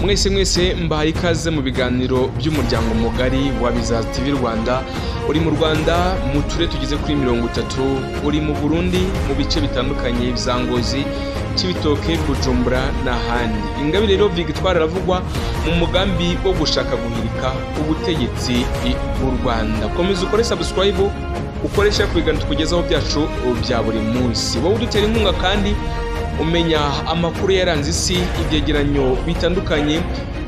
mwese mbahaye ikaze mu biganiro by'umuryango mugari wa Bizaza TV Rwanda. Uri mu Rwanda mu turere tugeze kuri 30, uri mu Burundi mu bice bitandukanye bya Ngozi, Cibitoke, Bujumbura n'ahandi. Ingabire rero Victoire aravugwa mu mugambi wo gushaka guhirika ubutegetsi bw'u Rwanda. Komeza ukore subscribe, ukoresha kwigana tukugezaho byacu bya buri munsi. Wowe udutera inkunga kandi umenya amakuru yaranze isi, ibyegeranyo bitandukanye,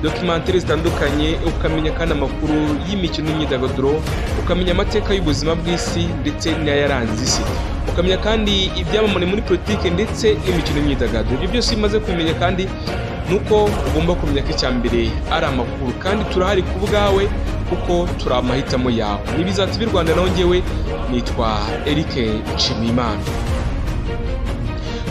documentaire zitandukanye, ukamenya kandi amakuru y'imikino n'imyidagaduro, ukamenya amateka y'ubuzima bw'isi ndetse n'ayaranze isi, ukamenya kandi ibyamamare muri politike ndetse n'imikino n'imyidagaduro. Ibyo byose bimaze kumenya kandi nuko ugomba kumenya ko icyambere ari amakuru, kandi turahari ku bwawe kuko turi amahitamo yawe. Ni Bizaza TV Rwanda, naho njyewe nitwa Eric Nshimiyimana.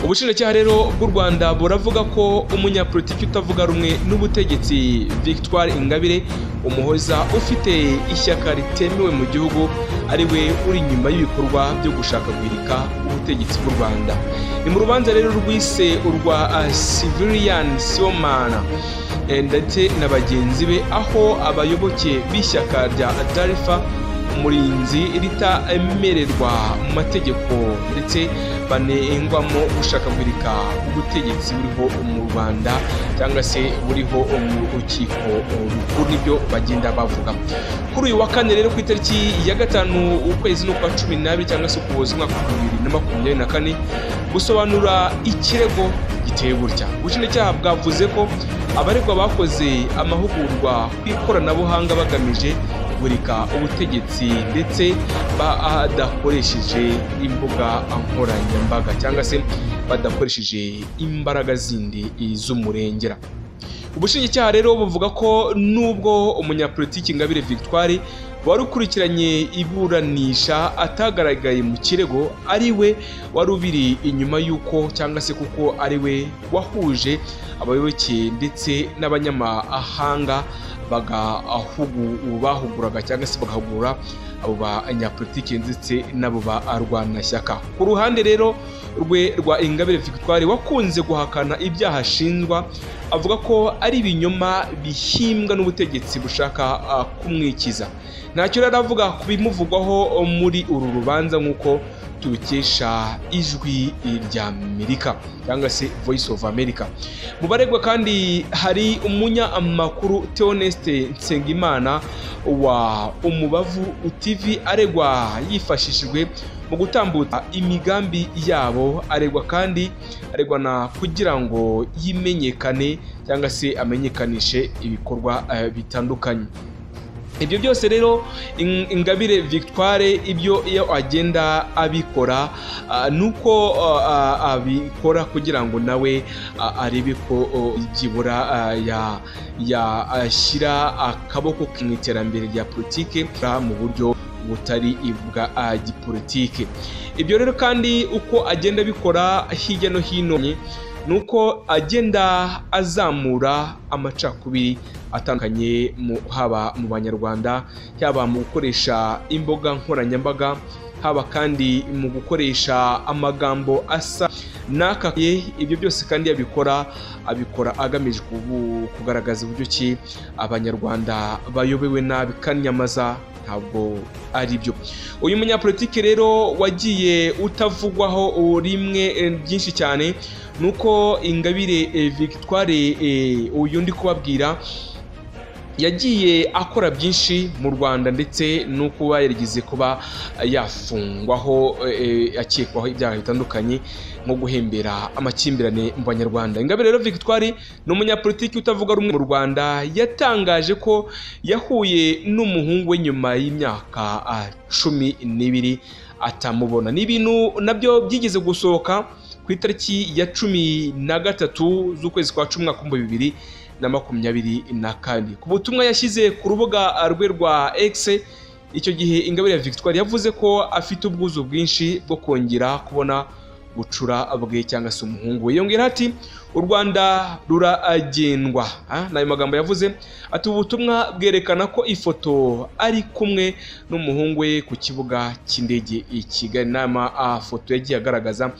Ubushinjacyaha rero bw'u Rwanda buravuga ko umunyapolitiki utavuga rumwe n'ubutegetsi Victoire Ingabire Umuhoza ufite ishyaka ritemewe mu gihugu ari we uri nyuma y'ibikorwa byo gushaka guhirika ubutegetsi bw'u Rwanda. Ni mu rubanza rero rwise urwa Civilian Sibomana ndetse na bagenzi be, aho abayoboke b'ishyaka rya Darifa umurinzi ritamererwa mu mategeko ndetse banengwamo gushaka guhirika ubutegetsi buriho mu Rwanda cyangwa se buriho mu rukiko rukuru, nibyo bagenda bavuga. Kuri uyu wa kane rero ku itariki ya 5 ukwezi n'ukwa 12 cyangwa se ukuboza umwaka wa 2024 gusobanura ikirego giteye gutya. Ubushinjacyaha bwavuze ko abaregwa bakoze amahugurwa ku ikoranabuhanga bagamije guhirika ubutegetsi ndetse badakoresheje imbuga nkoranyambaga cyangwa se badakoresheje imbaraga zindi z'umurengera. Ubushinjacyaha rero buvuga ko nubwo umunyapolitiki Ingabire Victoire wari ukurikiranye iburanisha atagaragaye mu kirego, ari we wari ubiri inyuma y'uko cyangwa se kuko ari we wahuje abayoboke ndetse n'abanyamahanga bahuguraga cyangwa se bagahugura abo banyapolitiki ndetse n'abo barwanashyaka. Ku ruhande rero rwa Ingabire Victoire wakunze guhakana ibyaha ashinjwa, avuga ko ari ibinyoma bihimbwa n'ubutegetsi bushaka kumwikiza. Ntacyo rero aravuga ku bimuvugwaho muri uru rubanza nk'uko tubikesha ijwi rya Amerika cyangwa se Voice of America. Mu baregwa kandi hari umunyamakuru Theoneste Nsengimana wa Umubavu TV, aregwa yifashishijwe mu gutambutsa imigambi yabo. Aregwa na kugira ngo yimenyekane cyangwa se amenyekanishe ibikorwa bitandukanye. Ibyo byose rero Ingabire Victoire ibyo iyo agenda abikora nuko abikora kugira ngo nawe arebe ko byibura yashyira akaboko mu iterambere rya politike mu buryo butari bwa gipolitike. Ibyo rero kandi uko agenda abikora hirya no hino nuko agenda azamura amacakubiri atandukanye haba mu Banyarwanda, yaba mu gukoresha imbuga nkoranyambaga, haba kandi mu gukoresha amagambo asa n'akaye. Ibyo byose kandi abikora agamije kugaragaza uburyo ki Abanyarwanda bayobewe nabi kandi nyamaza ntabwo ari byo. Uyu munyapolitiki rero wagiye utavugwaho rimwe byinshi cyane nuko Ingabire Victoire uyu ndi kubabwira yagiye akora byinshi mu Rwanda ndetse no kuba yarigize kuba yafungwaho akekwaho ibyaha bitandukanye nko guhembera amakimbirane mu Banyarwanda. Ingabire rero Victoire ni umunyapolitiki utavuga rumwe mu Rwanda, yatangaje ko yahuye n'umuhungu we nyuma y'imyaka 12 atamubona. Ni ibintu nabyo byigeze gusohoka ku itariki ya 13 z'ukwezi kwa 10 mwaka wa 2024. Ku butumwa yashyize ku rubuga rwe rwa X icyo gihe, Ingabire Victoire yavuze ko afite ubwuzu bwinshi bwo kongera kubona bucura bwe cyangwa se umuhungu we. Yongera ati u Rwanda ruragendwa, nayo magambo yavuze ati ubutumwa bwerekana ko ifoto ari kumwe n'umuhungu we ku kibuga cy'indege i Kigali. Nama foto yagiye agaragaza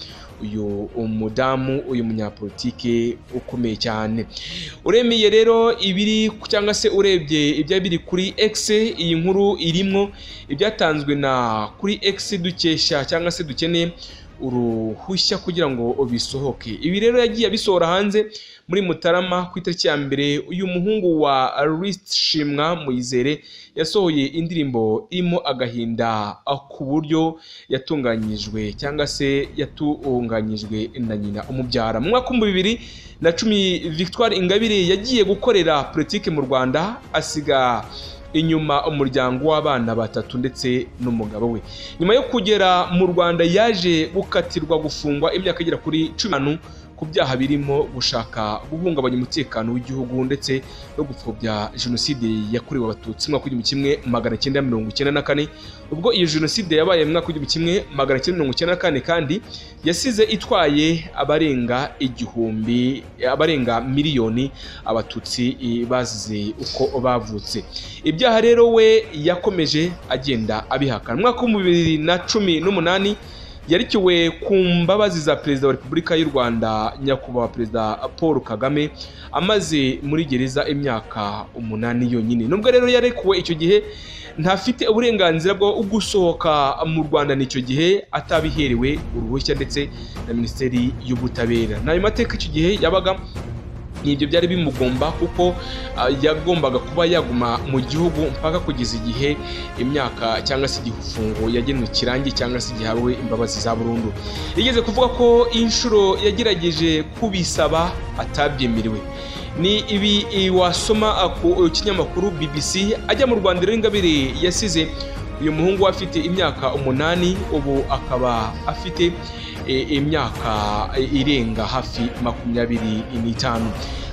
uyu umudamu, uyu munyapolitike ukomeye cyane. Uremiye rero ibiri cyangwa se urebye ibya biri kuri X, iyi nkuru irimo ibyatanzwe na kuri X dukesha cyangwa se dukeneye uruhushya kugira ngo bisohoke. Ibi rero yagiye abisohora hanze muri Mutarama ku itariki ya mbere. Uyu muhungu wa Shimwa Muyizere yasohoye indirimbo irimo agahinda ku buryo yatunganyijwe cyangwa se yatunganyijwe na nyina umubyara. Mu mwaka wa 2010 Victoire Ingabire yagiye gukorera politike mu Rwanda, asiga inyuma umuryango w'abana batatu ndetse n'umugabo we. Nyuma yo kugera mu Rwanda yaje gukatirwa gufungwa imyaka igera kuri 15 ku byaha birimo gushaka guhungabanya umutekano w'igihugu ndetse no gupfobya jenoside yakorewe abatutsi mu mwaka wa 1994. Ubwo iyo jenoside yabaye mu mwaka wa 1994 kandi yasize itwaye abarenga miliyoni abatutsi bazize uko bavutse. Ibyaha rero we yakomeje agenda abihakana. Mu mwaka wa 2018 yarikiwe ku mbabazi za Perezida wa Repubulika y'u Rwanda nyakubahwa Perezida Paul Kagame, amaze muri gereza imyaka 8 yonyine. Nubwo rero yarekuwe icyo gihe ntafite uburenganzira bwo gusohoka mu Rwanda n'icyo gihe atabiherewe uruhushya ndetse na Minisiteri y'Ubutabera. Nayo mateka icyo gihe yabaga nibyo byari bimugomba kuko yagombaga kuba yaguma mu gihugu mpaka kugeza igihe imyaka cyangwa se igifungo yagenwe kirangi cyangwa se gihawe imbabazi za burundu. Yigeze kuvuga ko inshuro yagerageje kubisaba atabyemerewe. Ni ibi wasoma ku kinyamakuru BBC. Ajya mu Rwanda rero Ingabire yasize uyu muhungu afite imyaka 8, ubu akaba afite imyaka irenga hafi 25.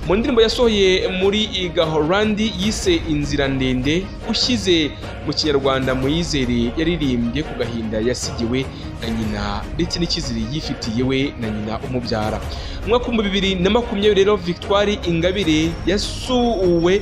Mu ndirimbo yasohoye muri Gahorandi yise Inzira Ndende, ushyize mu Kinyarwanda Muyizere yaririmbye ku gahinda yasigiwe na nyina ndetse n'ikiziri yifitiye we na nyina umubyara. Mu mwaka wa 2020 rero Victoire Ingabire yasuwe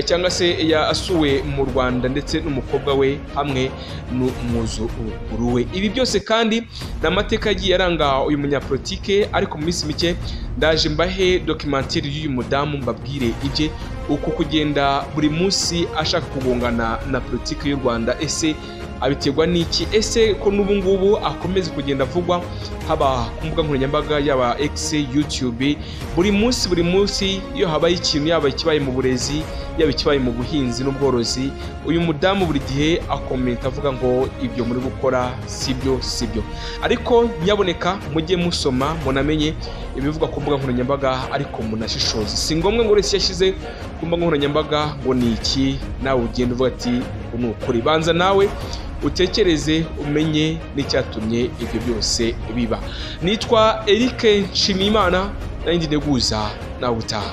cyangwa se yasuwe mu Rwanda ndetse n'umukobwa we hamwe n'umwuzukuru we. Ibi byose kandi n'amateka yagiye aranga uyu munyapolitike, ariko mu minsi mike ndaje mbahe documentaire y'uyu mudamu mbabwire ibye uko kugenda buri munsi ashaka kugongana na politike y'u Rwanda. Ese abiterwa n'iki? Ese ko n'ubu ngubu akomeza kugenda avugwa haba ku mbuga nkoranyambaga yaba X, YouTube, buri munsi iyo habaye ikintu, yaba ikibaye mu burezi, yaba ikibaye mu buhinzi n'ubworozi, uyu mudamu buri gihe akomenta avuga ngo ibyo muri gukora sibyo. Ariko nyaboneka mujye musoma munamenye ibivuga ku mbuga nkoranyambaga, ariko munashishoze. Si ngombwa ngo wese yashyize ku mbuga nkoranyambaga ngo ni iki nawe ugenda uvuga ati ni ukuri. Banza nawe utekereze umenye n'icyatumye ibyo byose biba. Nitwa Eric Nshimiyimana, nari ndi Nteguza, nawe utaha.